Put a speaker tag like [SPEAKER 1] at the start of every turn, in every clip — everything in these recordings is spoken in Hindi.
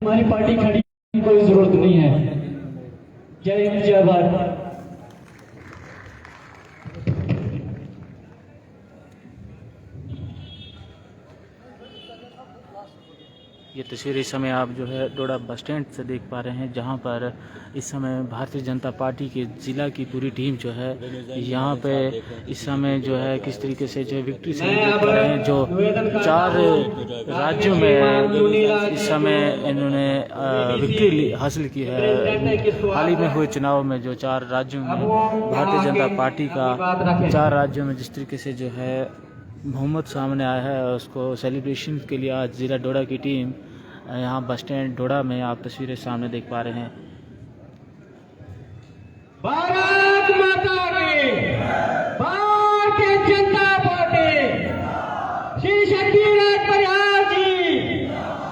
[SPEAKER 1] हमारी पार्टी खड़ी की कोई जरूरत नहीं है। जय हिंद जय भारत।
[SPEAKER 2] ये तस्वीर इस समय आप जो है डोडा बस स्टैंड से देख पा रहे हैं, जहां पर इस समय भारतीय जनता पार्टी के जिला की पूरी टीम जो है यहां पे इस समय जो है किस तरीके से जो है विक्ट्री सेलिब्रेट कर रहे हैं। जो 4 राज्यों में इस समय इन्होंने विक्ट्री हासिल की है। हाल ही में हुए चुनाव में जो 4 राज्यों में भारतीय जनता पार्टी का 4 राज्यों में जिस तरीके से जो है बहुमत सामने आया है, उसको सेलिब्रेशन के लिए आज जिला डोडा की टीम यहाँ बस स्टैंड डोडा में आप तस्वीरें सामने देख पा रहे हैं।
[SPEAKER 1] भारत माता की, भारतीय जनता पार्टी, श्री शक्तिनाथ परिहार जी,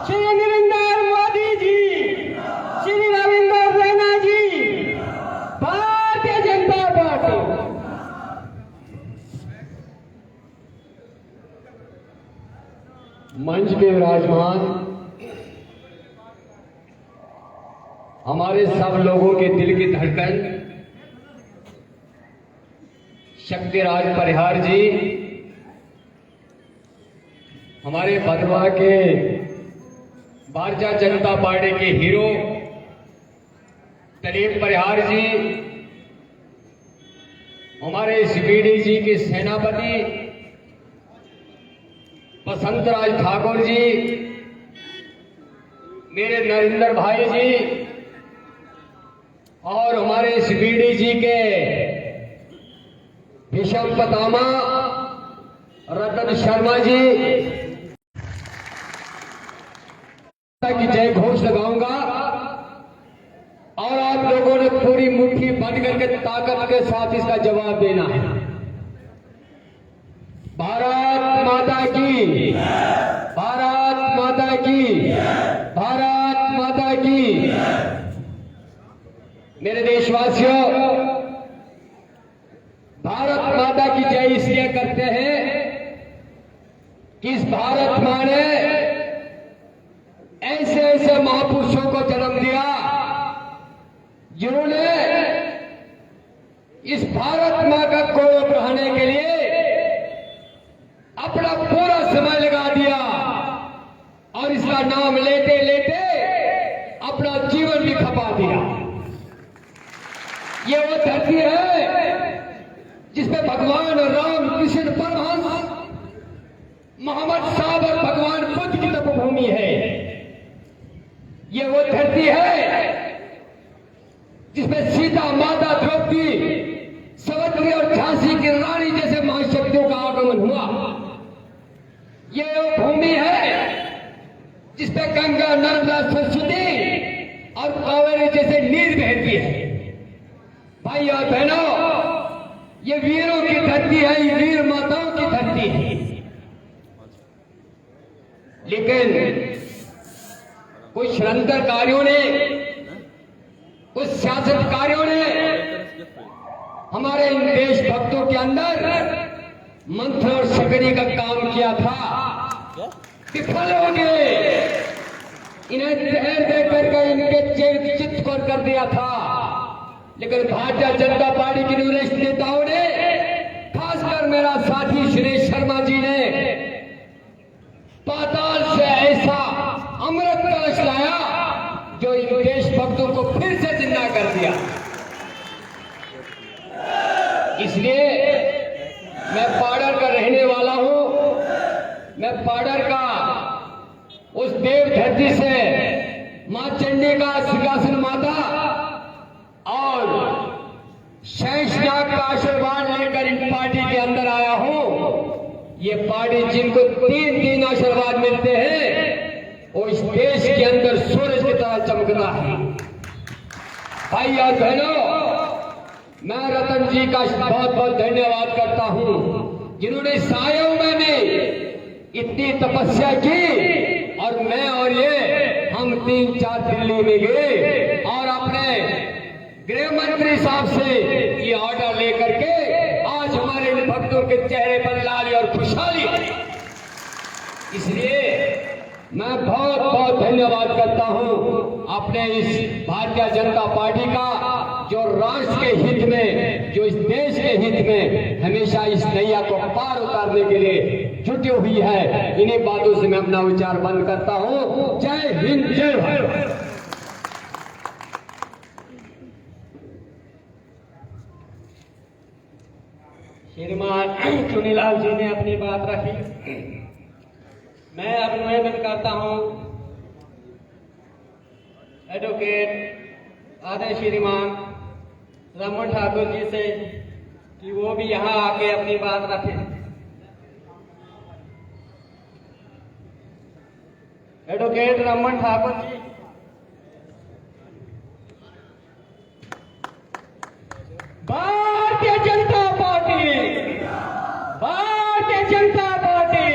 [SPEAKER 1] श्री नरेंद्र मोदी जी, श्री रविंद्र रैना जी, भारतीय जनता पार्टी। मंच पे विराजमान हमारे सब लोगों के दिल की धड़कन शक्तिराज परिहार जी, हमारे भदवा के भारतीय जनता पार्टी के हीरो दिलीप परिहार जी, हमारे सीबीडी जी के सेनापति बसंतराज ठाकुर जी, मेरे नरेंद्र भाई जी और हमारे सीबीडी जी के भीषम पतामा रतन शर्मा जी की जय घोष लगाऊंगा और आप लोगों ने पूरी मुट्ठी बंद करके ताकत के साथ इसका जवाब देना है। भारत माता की, भारत माता की, भारत माता की। मेरे देशवासियों, भारत माता की जय इसलिए करते हैं कि इस भारत मां ने ऐसे ऐसे महापुरुषों को जन्म दिया जिन्होंने इस भारत मां का गौरव बढ़ाने के लिए अपना पूरा समय लगा दिया और इसका नाम लेते लेते अपना जीवन भी खपा दिया। ये वो धरती है जिसमें भगवान राम, कृष्ण परमहंस, मोहम्मद साहब और भगवान बुद्ध की तपभूमि है। ये वो धरती है जिसमें सीता माता, द्रौपदी, सावित्री और झांसी की रानी जैसे महाशक्तियों का आगमन हुआ। ये वो भूमि है जिसपे गंगा, नर्मदा, सरस्वती और कावेरी जैसे नीर बहती है। भाई और बहनों, ये वीरों की धरती है, ये वीर माताओं की धरती है। लेकिन कुछ षड्यंत्रकारियों ने, कुछ सियासतकारियों ने हमारे इन देशभक्तों के अंदर मंत्र और शकरी का काम किया था, विफल हो गए। इन्हें जहर देकर के इनके चित्त को कर दिया था। लेकिन भारतीय जनता पार्टी के वरिष्ठ नेताओं ने, खासकर मेरा साथी सुरेश शर्मा जी ने पाताल से ऐसा अमृत कलश लाया जो इन देशभक्तों को फिर से जिंदा कर दिया। इसलिए मैं पाडर का रहने वाला हूं। मैं पाडर का उस देव धरती से मां चंडी का सिंहासन माता और शेषनाग का आशीर्वाद लेकर इन पार्टी के अंदर आया हूं। ये पार्टी जिनको 3 आशीर्वाद मिलते हैं वो इस देश के अंदर सूरज की तरह चमकता है। भाई और बहनों, मैं रतन जी का बहुत बहुत धन्यवाद करता हूं जिन्होंने सायों में इतनी तपस्या की और मैं और ये हम 3-4 दिल्ली में गए और अपने गृह मंत्री साहब से ये ऑर्डर लेकर के आज हमारे इन भक्तों के चेहरे पर लाली और खुशहाली है। इसलिए मैं बहुत बहुत धन्यवाद करता हूं अपने इस भारतीय जनता पार्टी का जो राष्ट्र के हित में, जो इस देश के हित में हमेशा इस नैया को पार उतारने के लिए जुटी हुई है। इन्हीं बातों से मैं अपना विचार बंद करता हूं। जय हिंद, जय भारत।
[SPEAKER 3] श्रीमान चुनीलाल जी ने अपनी बात रखी। मैं अब निवेदन करता हूं एडवोकेट आदरणीय श्रीमान रमन ठाकुर जी से कि वो भी यहां आके अपनी बात रखें। Advocate Raman Thakur ji. Bharatiya Janata party, Bharatiya Janata party,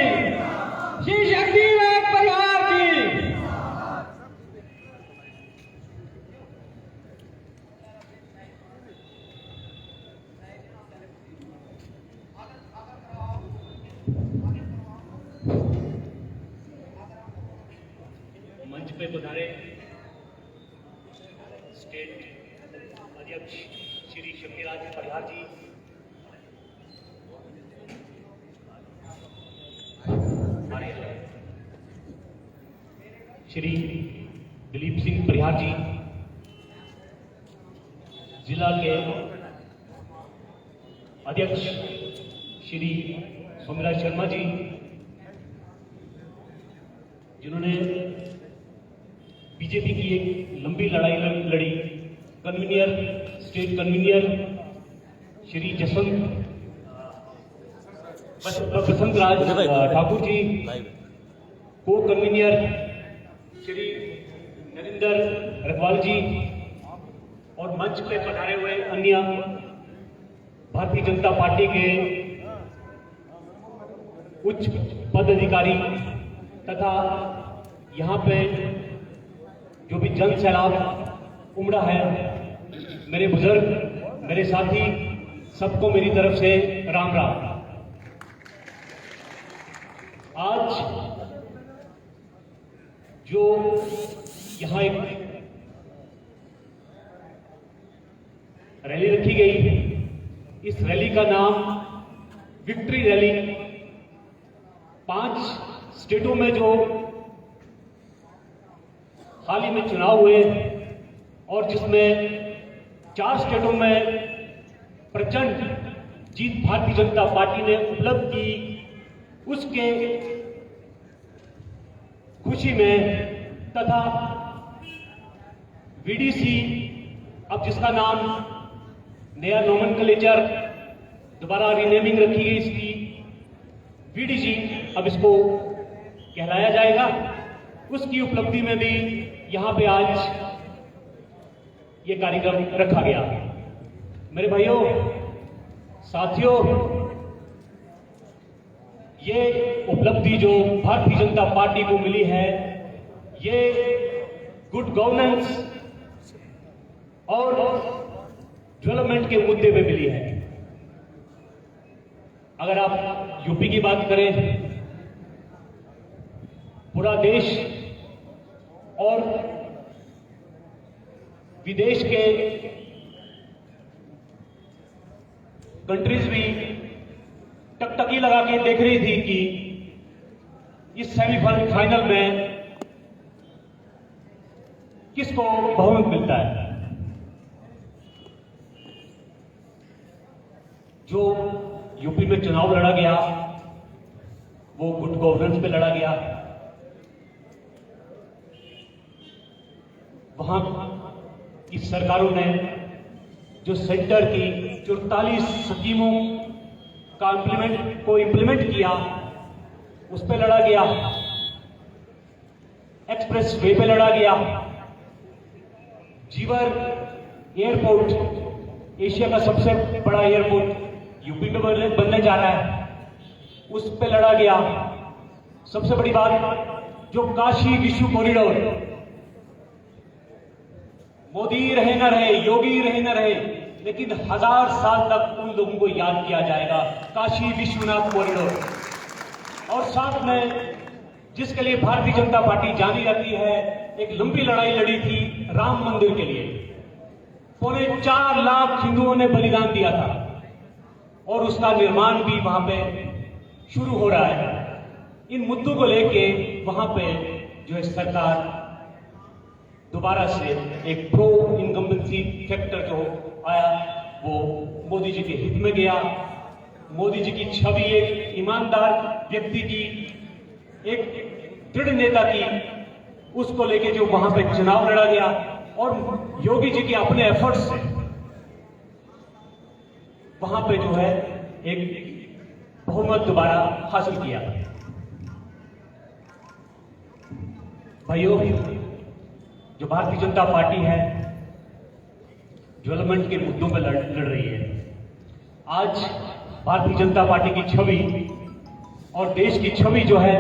[SPEAKER 3] Shri Shakti नाथ परिहार जी।
[SPEAKER 4] मंच पे पधारे स्टेट अध्यक्ष श्री शक्तिराज परिहार जी, हमारे श्री दिलीप सिंह परिहार जी, जिला के अध्यक्ष श्री सोमराज शर्मा जी, जिन्होंने बीजेपी की एक लंबी लड़ाई लड़ी, कन्वीनियर, स्टेट कन्वीनियर श्री बसंत राज ठाकुर जी, को कन्वीनियर श्री नरेंद्र रखवाल जी और मंच पे पधारे हुए अन्य भारतीय जनता पार्टी के उच्च पदाधिकारी तथा यहाँ पे जो भी जन सैलाब उमड़ा है, मेरे बुजुर्ग, मेरे साथी, सबको मेरी तरफ से राम राम। आज जो यहाँ एक रैली रखी गई, इस रैली का नाम विक्ट्री रैली, 5 स्टेटों में जो हाल ही में चुनाव हुए और जिसमें 4 स्टेटों में प्रचंड जीत भारतीय जनता पार्टी ने उपलब्ध की, उसके खुशी में तथा वीडीसी, अब जिसका नाम नया नोमेनक्लेचर दोबारा रीनेमिंग रखी गई इसकी, वीडीसी अब इसको कहलाया जाएगा, उसकी उपलब्धि में भी यहां पे आज ये कार्यक्रम रखा गया। मेरे भाइयों, साथियों, ये उपलब्धि जो भारतीय जनता पार्टी को मिली है, ये गुड गवर्नेंस और डेवलपमेंट के मुद्दे पे मिली है। अगर आप यूपी की बात करें, पूरा देश और विदेश के कंट्रीज भी टकटकी लगा के देख रही थी कि इस सेमीफाइनल में किसको बहुमत मिलता है। जो यूपी में चुनाव लड़ा गया वो गुड गवर्नेंस पे लड़ा गया। वहां की सरकारों ने जो सेंटर की 44 स्कीमों का इम्प्लीमेंट किया, उस पे लड़ा गया। एक्सप्रेस वे पे लड़ा गया। जीवर एयरपोर्ट, एशिया का सबसे बड़ा एयरपोर्ट यूपी में बनने जा रहा है, उस पे लड़ा गया। सबसे बड़ी बात, जो काशी विश्व कॉरिडोर, मोदी रहे न रहे, योगी रहे न रहे, लेकिन 1000 साल तक उन लोगों को याद किया जाएगा, काशी विश्वनाथ कॉरिडोर। और साथ में जिसके लिए भारतीय जनता पार्टी जानी जाती है, एक लंबी लड़ाई लड़ी थी राम मंदिर के लिए। 4.25 लाख हिंदुओं ने बलिदान दिया था और उसका निर्माण भी वहां पे शुरू हो रहा है। इन मुद्दों को लेके वहां पे जो है सरकार दोबारा से एक प्रो इनकम्बेंसी फैक्टर जो आया वो मोदी जी के हित में गया। मोदी जी की छवि एक ईमानदार व्यक्ति की, एक दृढ़ नेता की, उसको लेके जो वहां पे चुनाव लड़ा गया और योगी जी के अपने एफर्ट्स से वहां पे जो है एक बहुमत दोबारा हासिल किया। भाइयों, जो भारतीय जनता पार्टी है डेवलपमेंट के मुद्दों पर लड़ रही है। आज भारतीय जनता पार्टी की छवि और देश की छवि जो है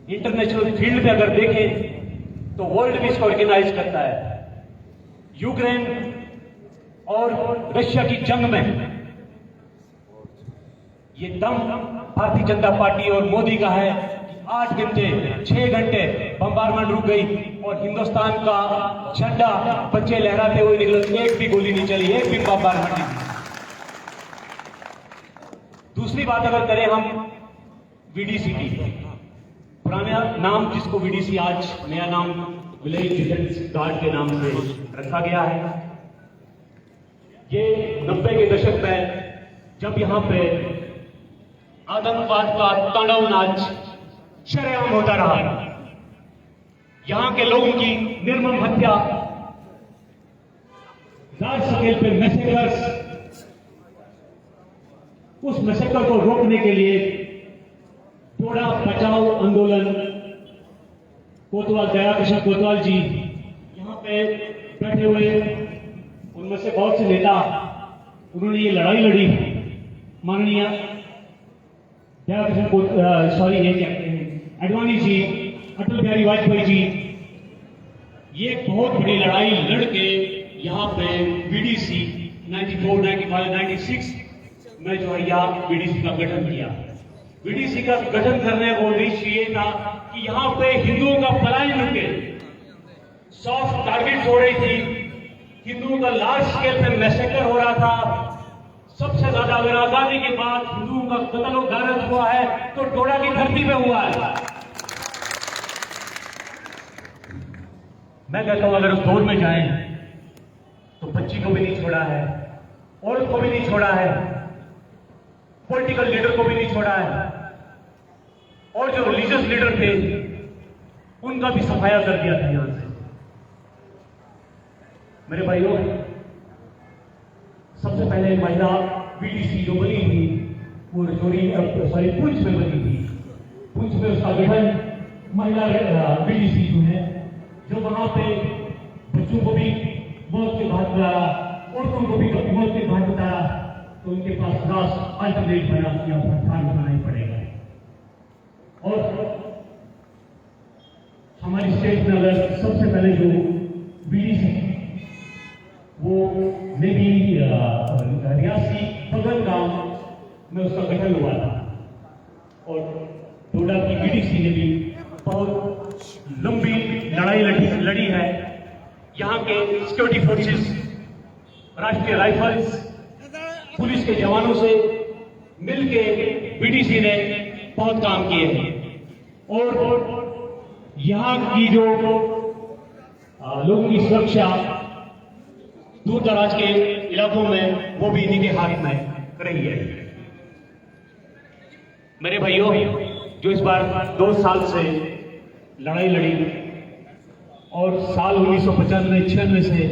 [SPEAKER 4] इंटरनेशनल फील्ड में अगर देखें तो वर्ल्ड भी इसको ऑर्गेनाइज करता है। यूक्रेन और रशिया की जंग में ये दम भारतीय जनता पार्टी और मोदी का है कि 8 घंटे 6 घंटे बम्बारमेंट रुक गई और हिंदुस्तान का झंडा बच्चे लहराते हुए निकले, एक भी गोली नहीं चली, एक भी बम्बारमेंट नहीं। दूसरी बात अगर करें हम वीडीसी की, पुराना नाम जिसको वीडीसी आज नया नाम विलेज डिफेंस गार्ड के नाम से रखा गया है। ये 90 के दशक में जब यहां पे आतंकवाद का तांडव नाच शरेआम होता रहा, यहां के लोगों की निर्मम हत्या, लार्ज स्केल पे मैसेकर्स, उस मैसेकर को रोकने के लिए डोडा बचाओ आंदोलन, कोतवाल दयाकृष्ण कोतवाल जी यहां पे बैठे हुए, उनमें से बहुत से नेता, उन्होंने ये लड़ाई लड़ी। माननीय दयाकृष्ण ये क्या कहते हैं, आडवाणी जी, अटल बिहारी वाजपेयी जी, ये बहुत बड़ी लड़ाई लड़के यहां पे बीडीसी 94, 95, 96 में जो है यहाँ बीडीसी का गठन किया। बीडीसी का गठन करने का उद्देश्य ये था कि यहाँ पे हिंदुओं का पलायन रुके। सॉफ्ट टारगेट्स हो रही थी, हिंदुओं का लार्ज स्केल पे मैसेकर हो रहा था। सबसे ज्यादा अगर आजादी के बाद हिंदुओं का कत्ल और गारत हुआ है तो डोडा की धरती पे हुआ है। मैं कहता हूं अगर उस दौर में जाएं तो बच्ची को भी नहीं छोड़ा है, औरत को भी नहीं छोड़ा है, पॉलिटिकल लीडर को भी नहीं छोड़ा है, और जो रिलीजियस लीडर थे उनका भी सफाया कर दिया था यहां से। मेरे भाइयों, सबसे पहले महिला बीडीसी जो बनी थी वो पुंछ में बनी थी। पुंछ में उसका गठन महिला बीडीसी जो है, जो वहां पे बच्चों को भी मौत के घाट उतारा, औरतों को भी मौत के घाट उतारा, तो उनके पास खास अल्टरनेट बना किया, प्रस्थान करना ही पड़ेगा। और हमारी स्टेट में अगर सबसे पहले जो बीडीसी वो मेरी रियासी बगल गांव में उसका गठन हुआ था, और डोडा की बीडीसी ने भी बहुत लंबी लड़ाई लड़ी है। यहाँ के सिक्योरिटी फोर्सेस, राष्ट्रीय राइफल्स, पुलिस के जवानों से मिलके बीडीसी ने बहुत काम किए हैं, और यहाँ की जो लोगों की सुरक्षा दूर दराज के इलाकों में वो भी इन्हीं के हाथ में रही है। मेरे भाइयों, जो इस बार 2 साल से लड़ाई लड़ी और साल 1995-96 से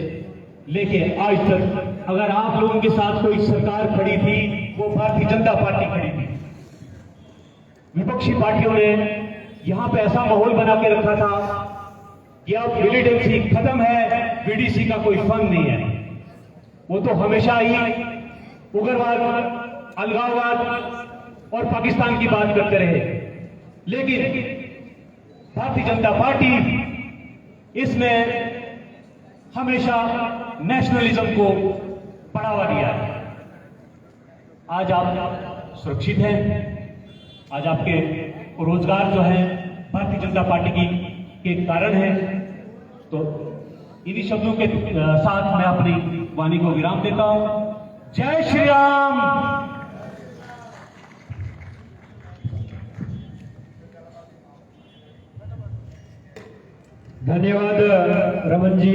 [SPEAKER 4] लेके आज तक अगर आप लोगों के साथ कोई सरकार खड़ी थी वो भारतीय जनता पार्टी खड़ी थी। विपक्षी पार्टियों ने यहां पे ऐसा माहौल बना के रखा था कि अब मिलिटेंसी खत्म है, बीडीसी का कोई फंड नहीं है। वो तो हमेशा ही उग्रवाद, अलगाववाद और पाकिस्तान की बात करते रहे, लेकिन भारतीय जनता पार्टी इसमें हमेशा नेशनलिज्म को बढ़ावा दिया है। आज आप सुरक्षित हैं, आज आपके रोजगार जो है भारतीय जनता पार्टी की के कारण है। तो इन्हीं शब्दों के साथ मैं अपनी वाणी को विराम देता हूं। जय श्री राम।
[SPEAKER 3] धन्यवाद रमन जी।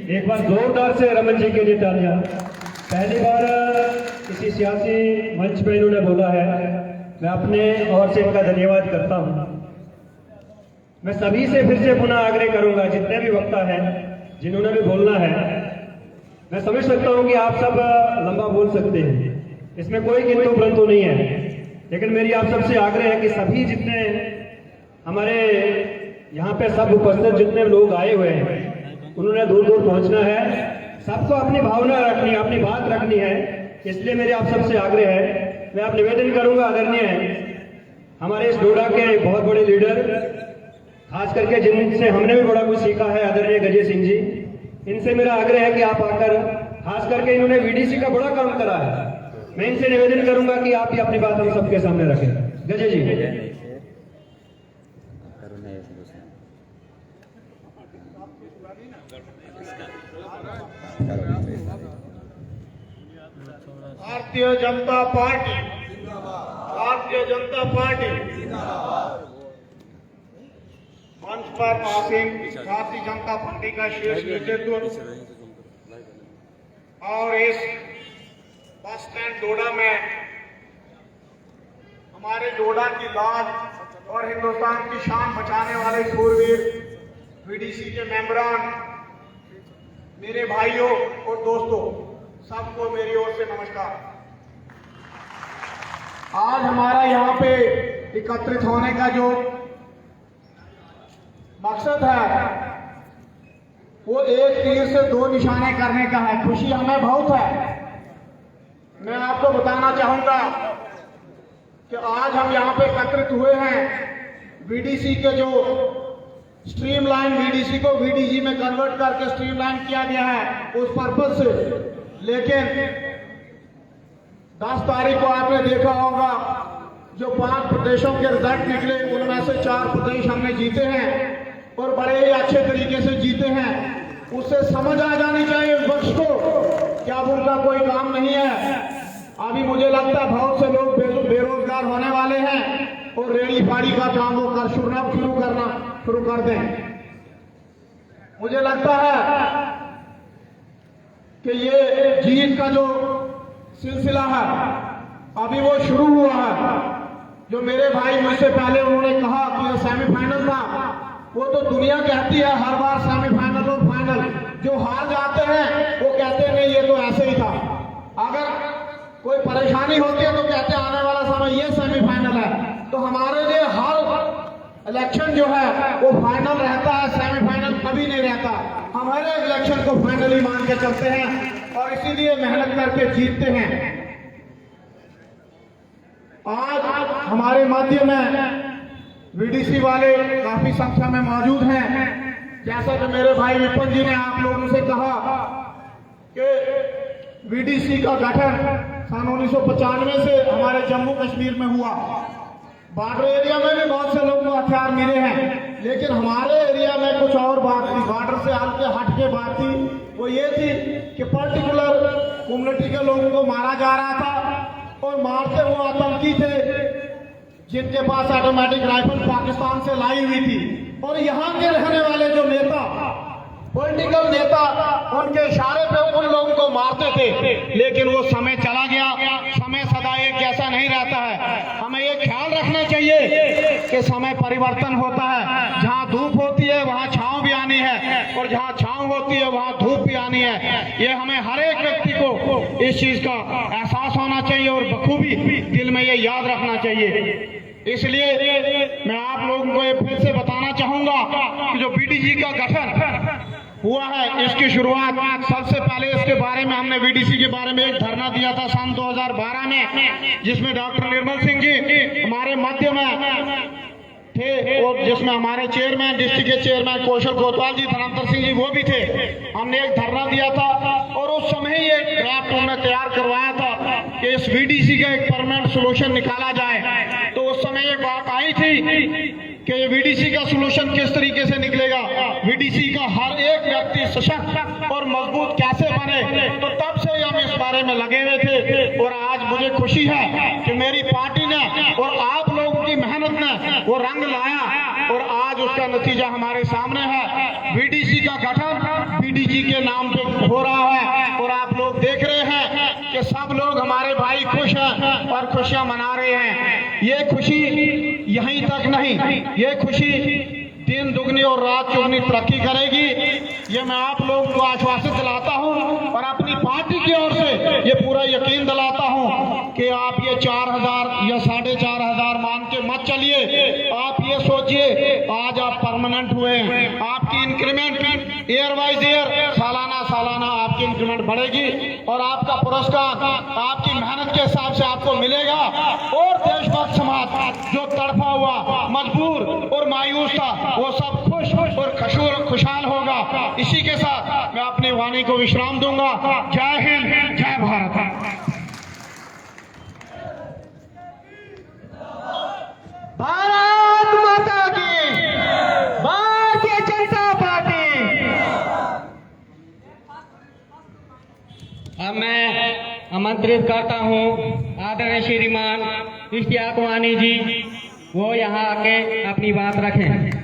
[SPEAKER 3] एक बार जोरदार से रमन जी के लिए तालियां। पहली बार किसी सियासी मंच पे इन्होंने बोला है, मैं अपने ओर से इनका धन्यवाद करता हूं। मैं सभी से फिर से पुनः आग्रह करूंगा, जितने भी वक्ता हैं जिन्होंने भी बोलना है, मैं समझ सकता हूं कि आप सब लंबा बोल सकते हैं, इसमें कोई किंतु परंतु नहीं है, लेकिन मेरी आप सबसे आग्रह है कि सभी जितने हमारे यहाँ पे सब उपस्थित जितने लोग आए हुए हैं, उन्होंने दूर दूर पहुंचना है, सबको अपनी भावना रखनी है, अपनी बात रखनी है। इसलिए मेरे आप सबसे आग्रह है, मैं आप निवेदन करूंगा आदरणीय हमारे इस डोडा के बहुत बड़े लीडर, खास करके जिनसे हमने भी बड़ा कुछ सीखा है, आदरणीय गजय सिंह जी, इनसे मेरा आग्रह है कि आप आकर, खास करके इन्होंने वीडीसी का बड़ा काम करा है, मैं इनसे निवेदन करूंगा कि आप ही अपनी बात हम सबके सामने रखें। गजय जी।
[SPEAKER 5] भारतीय जनता पार्टी, भारतीय जनता पार्टी मंच पर आसीन भारतीय जनता पार्टी का शीर्ष नेतृत्व और इस बस स्टैंड डोडा में हमारे डोडा की लाज और हिंदुस्तान की शान बचाने वाले शूरवीर वीडीसी के मेंबरान, मेरे भाइयों और दोस्तों, सबको मेरी ओर से नमस्कार। आज हमारा यहाँ पे एकत्रित होने का जो मकसद है वो एक तीर से दो निशाने करने का है। खुशी हमें बहुत है। मैं आपको बताना चाहूंगा कि आज हम यहाँ पे एकत्रित हुए हैं वीडीसी के जो स्ट्रीमलाइन, वीडीसी को वीडीजी में कन्वर्ट करके स्ट्रीमलाइन किया गया है उस पर्पज से। लेकिन 10 तारीख को आपने देखा होगा जो 5 प्रदेशों के रिजल्ट निकले, उनमें से 4 प्रदेश हमने जीते हैं और बड़े ही अच्छे तरीके से जीते हैं। उससे समझ आ जानी चाहिए इस पक्ष को कि अब उनका कोई काम नहीं है। अभी मुझे लगता है बहुत से लोग बेरोजगार होने वाले हैं और रेड़ी फाड़ी का काम वो शुरू कर दें। मुझे लगता है कि ये जीत का जो सिलसिला है अभी वो शुरू हुआ है। जो मेरे भाई मुझसे पहले उन्होंने कहा कि ये सेमीफाइनल था, वो तो दुनिया कहती है हर बार सेमीफाइनल और फाइनल। जो हार जाते हैं वो कहते हैं नहीं ये तो ऐसे ही था। अगर कोई परेशानी होती है तो कहते हैं आने वाला समय ये सेमीफाइनल है। तो हमारे लिए हर इलेक्शन जो है वो फाइनल रहता है, सेमीफाइनल कभी नहीं रहता। हमारे इलेक्शन को फाइनली मान के चलते हैं और इसीलिए मेहनत करके जीतते हैं। आज हमारे मध्य में वीडीसी वाले काफी संख्या में मौजूद हैं। जैसा कि मेरे भाई विपिन जी ने आप लोगों से कहा कि वीडीसी का गठन सन 1995 से हमारे जम्मू कश्मीर में हुआ। बॉर्डर एरिया में भी बहुत से लोगों को हथियार मिले हैं, लेकिन हमारे एरिया में कुछ और बात थी, बॉर्डर से हट के बात थी। वो ये थी कि पर्टिकुलर कम्युनिटी के लोगों को मारा जा रहा था और मारते हुए आतंकी थे जिनके पास ऑटोमेटिक राइफल पाकिस्तान से लाई हुई थी। और यहाँ के रहने वाले जो नेता, पॉलिटिकल नेता, उनके इशारे पे उन लोगों को मारते थे। लेकिन वो समय चला गया, समय सदा एक जैसा नहीं रहता है। हमें ये ख्याल रखना चाहिए कि समय परिवर्तन होता है। जहाँ धूप होती है वहाँ छांव भी आनी है और जहाँ छांव होती है वहाँ धूप भी आनी है। ये हमें हर एक व्यक्ति को इस चीज का एहसास होना चाहिए और बखूबी दिल में ये याद रखना चाहिए। इसलिए मैं आप लोगों को ये फिर से बताना चाहूंगा कि जो बीडीजी का गठन हुआ है, इसकी शुरुआत सबसे पहले इसके बारे में हमने वीडीसी के बारे में एक धरना दिया था सन 2012 में, जिसमें डॉक्टर निर्मल सिंह जी हमारे मध्य में थे और जिसमें हमारे चेयरमैन, डिस्ट्रिक्ट के चेयरमैन कौशल कोतवाल जी, धनंतर सिंह जी वो भी थे। हमने एक धरना दिया था और उस समय ही एक ड्राफ्ट हमने तैयार करवाया था कि इस वीडीसी का एक परमानेंट सोल्यूशन निकाला जाए। तो उस समय ये बात आई थी कि ये वीडीसी का सोल्यूशन किस तरीके से निकलेगा, वीडीसी का हर एक व्यक्ति सशक्त और मजबूत कैसे बने, तो तब से हम इस बारे में लगे हुए थे। और आज मुझे खुशी है कि मेरी पार्टी ने और आप लोगों की मेहनत ने वो रंग लाया और आज उसका नतीजा हमारे सामने है। वीडीसी का गठन बीडीजी के नाम पे हो रहा है और आप लोग देख रहे हैं कि सब लोग हमारे भाई खुश हैं और खुशियां मना रहे हैं। ये खुशी यहीं तक नहीं, ये खुशी दिन दुगनी और रात चौगनी तरक्की करेगी। ये मैं आप लोगों को आश्वासित दिलाता हूं और अपनी पार्टी की ओर से ये पूरा यकीन दिलाता हूं कि आप ये 4000 या 4500 मान के मत चलिए। आप ये सोचिए आज आप परमानेंट हुए हैं, आपकी इंक्रीमेंट ईयर वाइज ईयर सालाना आपकी इंक्रीमेंट बढ़ेगी और आपका पुरस्कार आपकी मेहनत के हिसाब से आपको मिलेगा। और देशभक्त समाज जो तड़फा हुआ, मजबूर और मायूस था, वो सब खुश और खुशहाल होगा। इसी के साथ मैं अपनी वाणी को विश्राम दूंगा। जय हिंद, जय भारत। भारत माता की, भारतीय जनता पार्टी।
[SPEAKER 1] अब मैं आमंत्रित करता हूं आदरणीय श्रीमान इश्तियाक वानी जी, वो यहाँ आके अपनी बात रखें।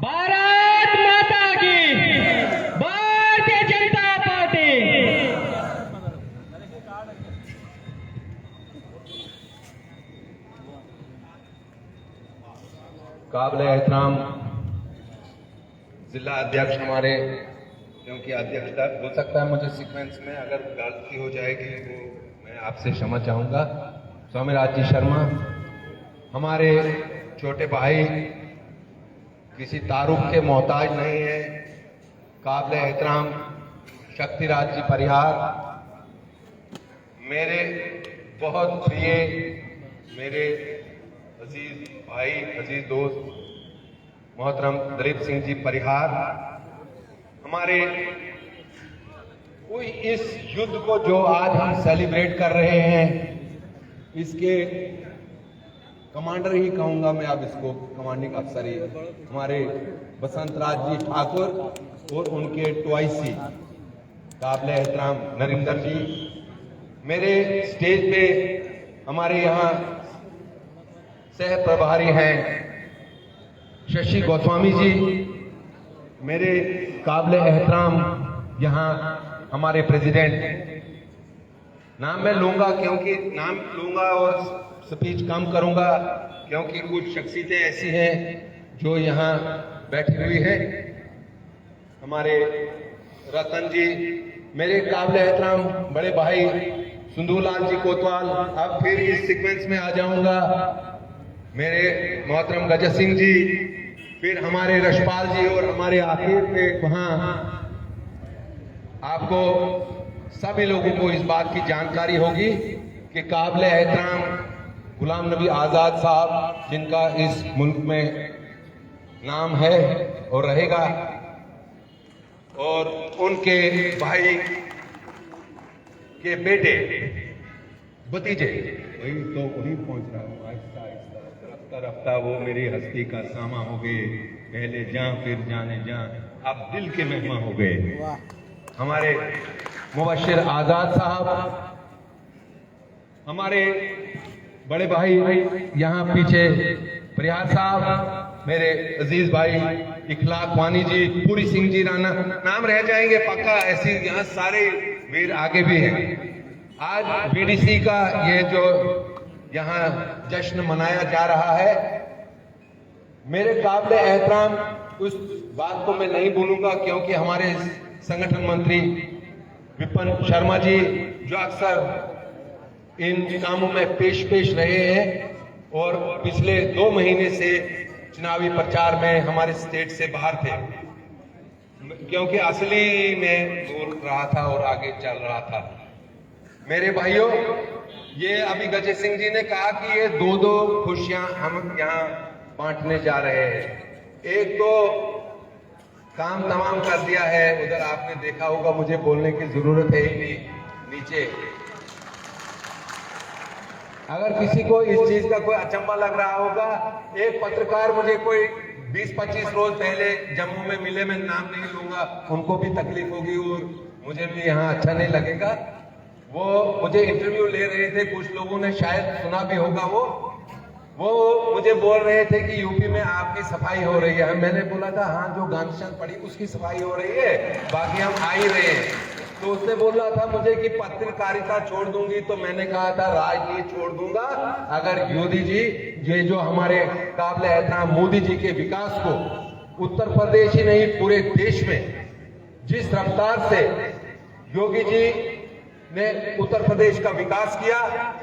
[SPEAKER 1] भारत माता की, भारतीय जनता पार्टी।
[SPEAKER 6] काबिल एहतराम जिला अध्यक्ष हमारे, क्योंकि अध्यक्षता हो सकता है मुझे सीक्वेंस में अगर गलती हो जाएगी तो मैं आपसे क्षमा चाहूँगा। स्वामीराज जी शर्मा, हमारे छोटे भाई किसी तारुफ के मोहताज नहीं है। काबिल एहतराम शक्तिराज जी परिहार, मेरे बहुत प्रिय, मेरे अजीज भाई, अजीज दोस्त मोहतरम दलीप सिंह जी परिहार, हमारे कोई इस युद्ध को जो आज हम सेलिब्रेट कर रहे हैं, इसके कमांडर ही कहूंगा मैं, अब इसको कमांडिंग अफसर ही, हमारे बसंत राज जी ठाकुर और उनके ट्वाइसी काबिल एहतराम नरिंदर जी। मेरे स्टेज पे हमारे यहाँ सह प्रभारी हैं शशि गोस्वामी जी। मेरे काबिल एहतराम यहाँ हमारे प्रेसिडेंट, नाम मैं लूंगा क्योंकि नाम लूंगा और स्पीच कम करूंगा क्योंकि कुछ शख्सियतें ऐसी हैं जो यहाँ बैठी हुई है। हमारे रतन जी, मेरे काबिल एहतराम बड़े भाई सुंदूलाल जी कोतवाल, अब फिर इस सीक्वेंस में आ जाऊंगा। मेरे मोहतरम गजत सिंह जी, फिर हमारे रशपाल जी और हमारे आखिर पे वहां आपको सभी लोगों को इस बात की जानकारी होगी कि काबिल एहतराम गुलाम नबी आज़ाद साहब, जिनका इस मुल्क में नाम है और रहेगा, और उनके भाई के बेटे भतीजे, वही पहुंच रहा हूँ। आहिस्ता आहिस्ता रफ्ता रफ्ता वो मेरी हस्ती का सामा हो गए, पहले जां फिर जाने जां, अब दिल के मेहमा हो गए। हमारे मुबश्शिर आजाद साहब, हमारे बड़े भाई यहाँ पीछे परिहार साहब, मेरे अजीज भाई इखलाक वानी जी, पूरी सिंह जी राणा, नाम रह जाएंगे पक्का, ऐसी यहाँ सारे वीर आगे भी हैं। आज बीडीसी का ये जो यहाँ जश्न मनाया जा रहा है, मेरे काबिल एहतराम उस बात को मैं नहीं भूलूंगा क्योंकि हमारे संगठन मंत्री विपिन शर्मा जी जो अक्सर इन कामों में पेश रहे हैं और पिछले 2 महीने से चुनावी प्रचार में हमारे स्टेट से बाहर थे, क्योंकि असली में बोल रहा था और आगे चल रहा था। मेरे भाइयों, ये अभी गजत सिंह जी ने कहा कि ये 2-2 खुशियां हम यहाँ बांटने जा रहे हैं। एक तो काम तमाम कर दिया है, उधर आपने देखा होगा, मुझे बोलने की जरूरत है ही नहीं, नीचे अगर किसी को इस चीज का कोई अचंभा लग रहा होगा, एक पत्रकार मुझे कोई 20-25 रोज पहले जम्मू में मिले, मैं नाम नहीं लूंगा, उनको भी तकलीफ होगी और मुझे भी यहाँ अच्छा नहीं लगेगा। वो मुझे इंटरव्यू ले रहे थे, कुछ लोगों ने शायद सुना भी होगा, वो मुझे बोल रहे थे कि यूपी में आपकी सफाई हो रही है। मैंने बोला था हाँ, जो गांधीचंद पड़ी उसकी सफाई हो रही है, बाकी हम आ ही रहे हैं। तो उसने बोला था मुझे कि पत्रकारिता छोड़ दूंगी, तो मैंने कहा था राजनीति छोड़ दूंगा अगर योगी जी, ये जो हमारे काबिल एहतराम मोदी जी के विकास को उत्तर प्रदेश ही नहीं पूरे देश में जिस रफ्तार से योगी जी ने उत्तर प्रदेश का विकास किया,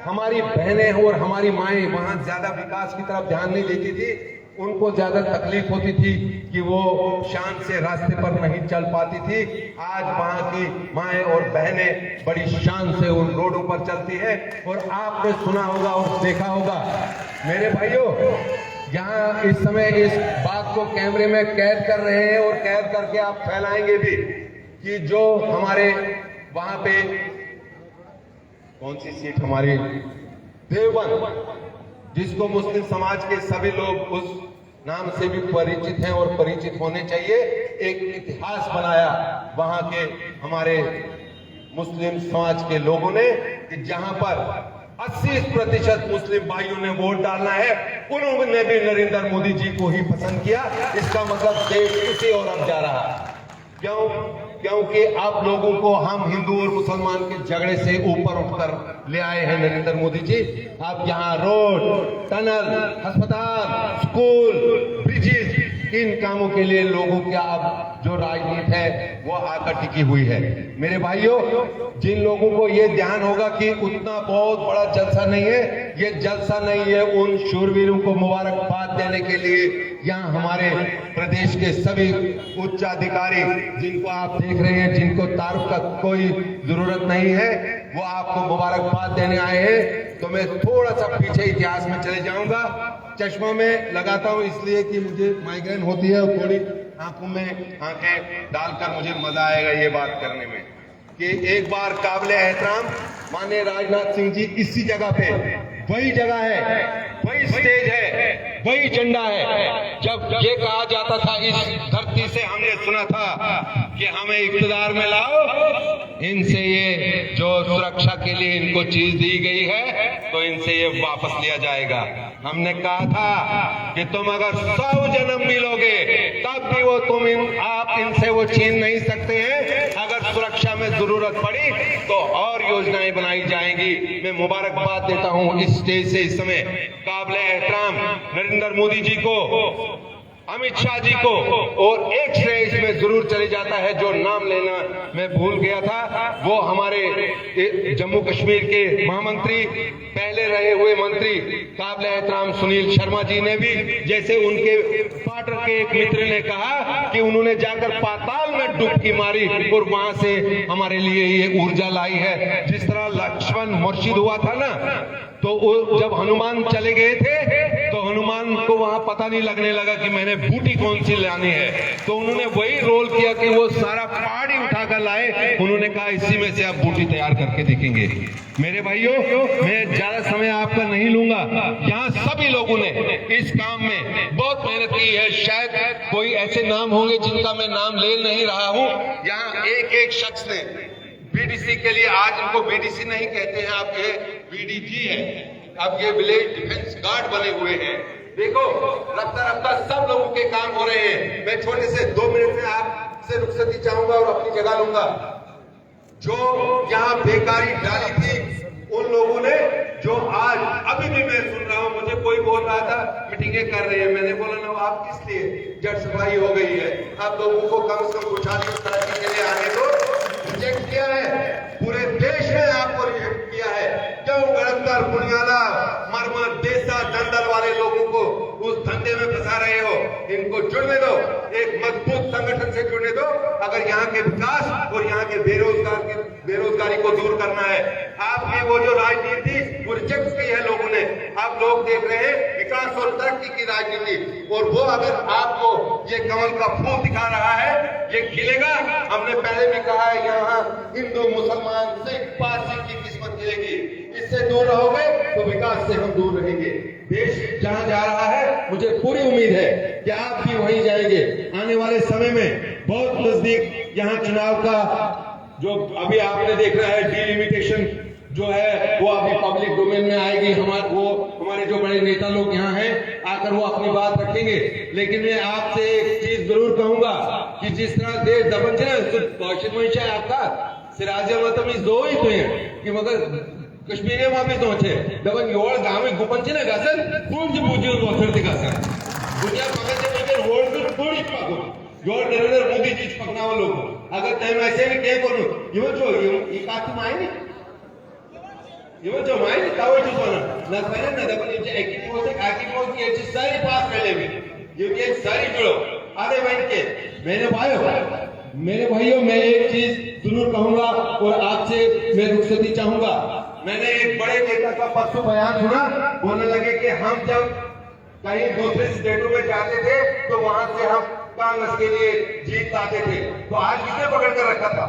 [SPEAKER 6] हमारी बहनें और हमारी माएं वहां ज्यादा विकास की तरफ ध्यान नहीं देती थी, उनको ज्यादा तकलीफ होती थी कि वो शान से रास्ते पर नहीं चल पाती थी। आज वहां की माएं और बहनें बड़ी शान से उन रोडों पर चलती है। और आपने सुना होगा और देखा होगा मेरे भाइयों, यहाँ इस समय इस बात को कैमरे में कैद कर रहे हैं और कैद करके आप फैलाएंगे भी कि जो हमारे वहां पे कौन सी सीट हमारी देवबंद, जिसको मुस्लिम समाज के सभी लोग उस नाम से भी परिचित हैं और परिचित होने चाहिए, एक इतिहास बनाया वहां के हमारे मुस्लिम समाज के लोगों ने कि जहां पर 80% मुस्लिम भाइयों ने वोट डालना है, उन्होंने भी नरेंद्र मोदी जी को ही पसंद किया। इसका मतलब देश किसी और अब जा रहा। क्योंकि आप लोगों को हम हिंदू और मुसलमान के झगड़े से ऊपर उठकर ले आए हैं नरेंद्र मोदी जी। अब यहाँ रोड, टनल, अस्पताल, स्कूल, ब्रिजेस, इन कामों के लिए लोगों की अब जो राजनीति है वो आकर टिकी हुई है। मेरे भाइयों, जिन लोगों को ये ध्यान होगा कि उतना बहुत बड़ा जलसा नहीं है, ये जलसा नहीं है उन शूरवीरों को मुबारकबाद देने के लिए यहाँ हमारे प्रदेश के सभी उच्च अधिकारी जिनको आप देख रहे हैं, जिनको तारुफ का कोई जरूरत नहीं है, वो आपको मुबारकबाद देने आए हैं। तो मैं थोड़ा सा पीछे इतिहास में चले जाऊंगा। चश्मा में लगाता हूं इसलिए कि मुझे माइग्रेन होती है और थोड़ी आंखों में आंखें डालकर मुझे मजा आएगा ये बात करने में कि एक बार काबिल एहतराम माननीय राजनाथ सिंह जी इसी जगह पे, वही जगह है, वही स्टेज है, वही झंडा है, जब ये कहा जाता था इस धरती से हमने सुना था कि हमें इख्तियार में लाओ, इनसे ये जो सुरक्षा के लिए इनको चीज दी गई है तो इनसे ये वापस लिया जाएगा। हमने कहा था कि तुम अगर 100 जन्म भी लोगे तब भी वो आप इनसे वो छीन नहीं सकते हैं। अगर सुरक्षा में जरूरत पड़ी तो और योजनाएं बनाई जाएंगी। मैं मुबारकबाद देता हूं इस स्टेज से इस समय काबिल एहतराम नरेंद्र मोदी जी को, अमित शाह जी को, और एक श्रेय इसमें जरूर चले जाता है जो नाम लेना मैं भूल गया था, वो हमारे जम्मू कश्मीर के महामंत्री, पहले रहे हुए मंत्री काबिल एहतराम सुनील शर्मा जी ने भी, जैसे उनके पार्टनर के एक मित्र ने कहा कि उन्होंने जाकर पाताल में डुबकी मारी और वहां से हमारे लिए ये ऊर्जा लाई है। जिस तरह लक्ष्मण मुर्शिद हुआ था ना, तो जब हनुमान चले गए थे तो हनुमान को वहां पता नहीं लगने लगा कि मैंने बूटी कौन सी लानी है, तो उन्होंने वही रोल किया कि वो सारा पहाड़ ही उठाकर लाए। उन्होंने कहा इसी में से आप बूटी तैयार करके देखेंगे। मेरे भाइयों, मैं ज्यादा समय आपका नहीं लूंगा। यहाँ सभी लोगों ने इस काम में बहुत मेहनत की है। शायद कोई ऐसे नाम होंगे जिनका मैं नाम ले नहीं रहा हूँ। यहाँ एक एक शख्स ने बीडीसी के लिए, आज इनको बीडीसी नहीं कहते हैं, आप ये बीडीजी है, अब ये विलेज डिफेंस गार्ड बने हुए हैं। देखो, रफ्ता रफ्ता सब लोगों के काम हो रहे हैं। मैं छोटे से 2 मिनट में आपसे रुखसती चाहूंगा और अपनी जगह लूंगा। जो यहाँ बेकारी डाली थी उन लोगों ने, जो आज अभी भी मैं सुन रहा हूँ, मुझे कोई बोल रहा था मीटिंगें कर रहे हैं, मैंने बोला ना आप किस लिए, जट सफाई हो गई है, आप लोगों को कम से कम खुशहाली और तरक्की के लिए आने दो। रिजेक्ट किया है, पूरे देश में आपको रिजेक्ट किया है। क्यों गड़ककर बुनियादा मरमर देसा दंदल वाले लोगों को उस धंधे में फंसा रहे हो? इनको जुड़ने दो, एक मजबूत संगठन से जुड़ने दो। अगर यहाँ के विकास और यहाँ के बेरोजगारी को दूर करना है, आपकी वो जो राजनीति वो रिजेक्ट की है लोगों ने। आप लोग देख रहे हैं विकास और तरक्की की राजनीति, और वो अगर आपको ये कमल का फूल दिखा रहा है, ये खिलेगा। हमने पहले भी कहा है, यहाँ हिंदू, मुसलमान, सिख, पारसी की किस्मत खिलेगी। इस इससे दूर रहोगे तो विकास से हम दूर रहेंगे। देश जहां जा रहा है, मुझे पूरी उम्मीद है कि आप भी वहीं जाएंगे। आने वाले समय में बहुत नजदीक यहाँ चुनाव का जो अभी आपने देखना है, डिलिमिटेशन जो है वो अभी पब्लिक डोमेन में आएगी। हमारे जो बड़े नेता लोग यहाँ हैं आकर वो अपनी बात रखेंगे। लेकिन मैं आपसे एक चीज जरूर कहूंगा कि जिस तरह देश दबन है आपका सिराज मतम इस दो ही तो है कि मगर कश्मीर में भी तो है दबन योड़ गाँव गुपन ना घासन पूर्ण पूजी वोथर घासन दुनिया पकड़ होड़ थोड़ी पको योड़ नरेंद्र मोदी चीज पकना लोग अगर तय ऐसे भी क्या करूँ ये काफी मायने ये जो माइंड टावर जो बना ना पहले ना दबन ये एकीपोज की अच्छी सारी पास पहले भी ये सारी जुड़ो आधे माइंड के मेरे भाइयों मैं एक चीज जरूर कहूंगा और आपसे मैं रुखसती चाहूंगा। मैंने एक बड़े नेता का परसों बयान सुना, बोलने लगे कि हम जब कहीं दूसरे स्टेटों में जाते थे तो वहां से हम कांग्रेस के लिए जीत पाते थे। तो आज किसने पकड़ कर रखा था?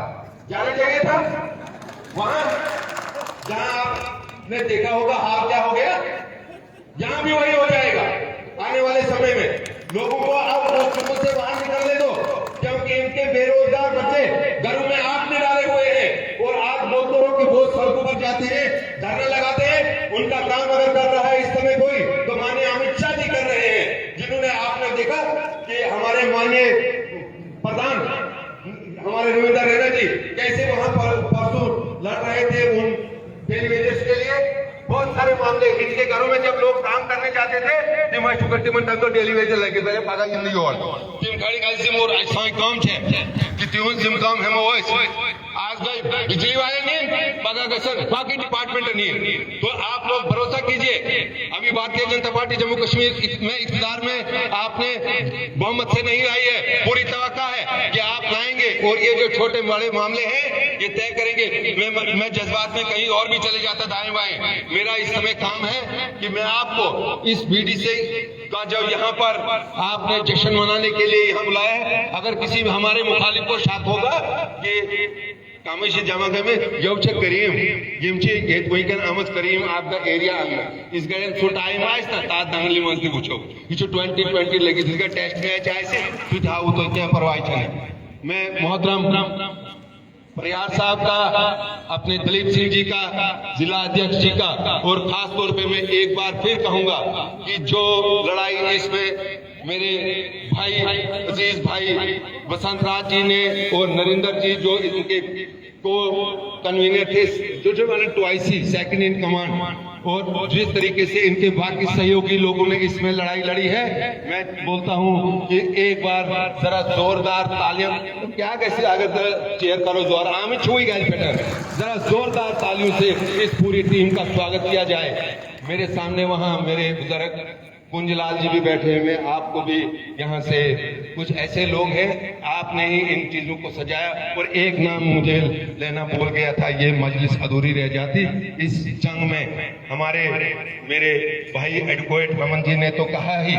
[SPEAKER 6] जाने जगह था वहां जहां आपने देखा होगा आप क्या हो गया, यहां भी वही हो जाएगा आने वाले समय में। लोगों को अब हॉस्पिटल से बाहर निकलने दो, क्योंकि इनके बेरोजगार बच्चे घरों में आग में डाले हुए हैं और आज मजदूरों की बहुत सड़कों पर जाते हैं, धरना लगाते हैं। उनका काम अगर कर रहा है इस समय कोई, तो माननीय अमित शाह जी कर रहे हैं, जिन्होंने आपने देखा कि हमारे माननीय प्रधान हमारे रविंद्र रेड्डी जी कैसे वहां पर परसों लड़ रहे थे उन डेली वेजेस के लिए। बहुत सारे मामले इनके घरों में जब लोग काम करने जाते थे मैं शुक्र टिमन तक तो डेली वेजेस लगे थे पागा जिंदगी और टीम खड़ी खाली से मोर ऐसा काम छे कि त्यों जिम काम है वो आज गई बिजली वाले नहीं पागा कसर बाकी डिपार्टमेंट नहीं। तो आप लोग भरोसा कीजिए, अभी भारतीय जनता पार्टी जम्मू कश्मीर में इख्तियार में आपने बहुमत से नहीं लाई है, पूरी तवक्का है कि आप लाएंगे और ये जो छोटे बड़े मामले हैं ये तय करेंगे। मैं जज्बात में कहीं और भी चले जाता दाएं बाएं। मेरा इस समय काम है कि मैं आपको इस बीडीसी का जब यहाँ पर आपने जश्न मनाने के लिए यहाँ बुलाया है, अगर किसी हमारे मुखालिफ को शक होगा कि कामेशी जमा में जब छे करीम यमचे ये कोई कन आमद करीम आपका एरिया इस गए सो टाइम आइस ना ता दंगली मंत्री पूछो ये जो 2020 लगी जिसका टेस्ट में चाहे से सुझाव तो क्या परवाह है। मैं मोहतरम परिहार साहब का, अपने दलीप सिंह जी का, जिला अध्यक्ष जी का और खास तौर पे मैं एक बार फिर कहूंगा कि जो लड़ाई इसमें मेरे भाई अजीज भाई बसंत राज जी ने और नरेंद्र जी जो इनके को कन्वीनर थे, जो मैंने ट्वाइसी सेकंड इन कमांड, और जिस तरीके से इनके बाकी सहयोगी लोगों ने इसमें लड़ाई लड़ी है, मैं बोलता हूं कि एक बार जरा जोरदार तालियां क्या कैसे अगर चेयर करो जोर आम छुई गए बेटर जरा जोरदार तालियों से इस पूरी टीम का स्वागत किया जाए। मेरे सामने वहां मेरे बुजुर्ग कुंजलाल जी भी बैठे हुए, आपको भी यहाँ से कुछ ऐसे लोग हैं, आपने ही इन चीजों को सजाया। और एक नाम मुझे लेना भूल गया था, ये मजलिस अधूरी रह जाती इस जंग में। हमारे मेरे भाई एडवोकेट रमन जी ने तो कहा ही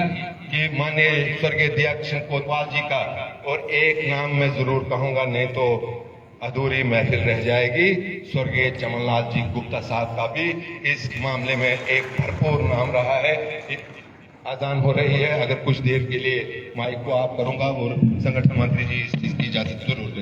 [SPEAKER 6] कि माने स्वर्गीय अध्यक्ष कोतवाल जी का, और एक नाम मैं जरूर कहूंगा नहीं तो अधूरी महफिल रह जाएगी, स्वर्गीय चमनलाल जी गुप्ता साहब का भी इस मामले में एक भरपूर नाम रहा है। आजान हो रही है, अगर कुछ देर के लिए माइक को आप करूंगा और संगठन मंत्री जी इस चीज की इजाजत जरूर दें।